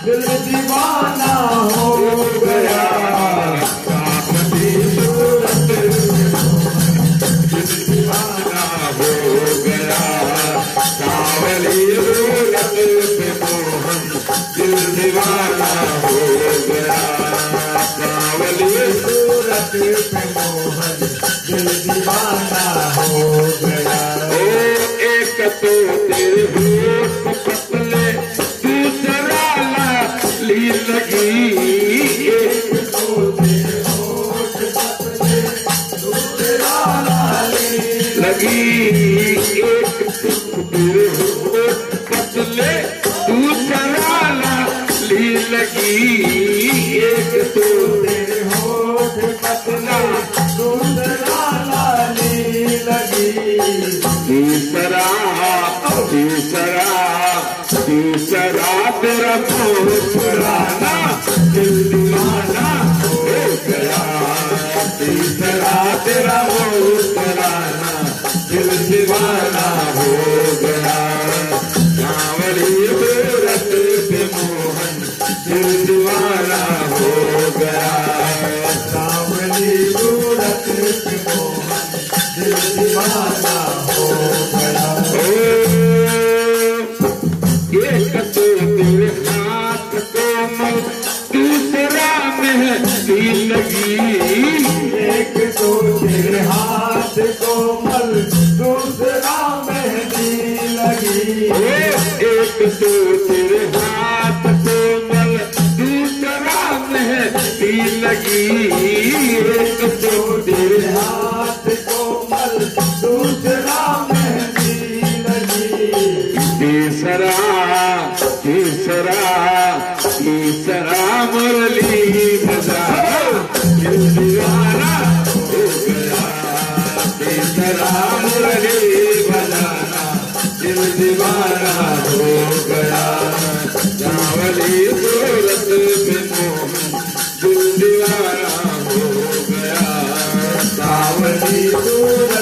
दिल दीवाना हो गया। सावली सूरत पे दिल दीवाना हो गया। सावली सूरत पे मोहन दिल दीवाना हो गया। सावली सूरत पे मोहन दिल दीवाना हो गया। ओ एक तो तेरे होठ पतले दूसरा लाली लगी। एक तो तेरे होठ पतले दूसरा लाली लगी। एक तो तेरे होठ पतले दूसरा लाली लगी। एक तो तेरे होठ पतला दूसरा लाली लगी। तीसरा तीसरा तीसरा तेरा पुराना दिल दीवाना हो गया। तीसरा तेरा पुराना दिल दीवाना हो गया। सावली सूरत पे मोहन दिल दीवाना हो गया। सावली सूरत पे मोहन दिल दीवाना हो गया। एक तो तेरे हाथ कोमल दूसरा मेहंदी लगी। एक तो तेरे हाथ कोमल दूसरा मेहंदी लगी। एक तो तेरे हाथ कोमल दूसरा मेहंदी लगी। एक तो तेरे हाथ कोमल दूसरा मेहंदी लगी। तीसरा तीसरा तीसरा मुरली बजाना दिल दीवाना हो गया। तीसरा मुरली बजाना दिल दीवाना हो गया। सावली सूरत पे मोहन दिल दीवाना हो गया। सावली सूरत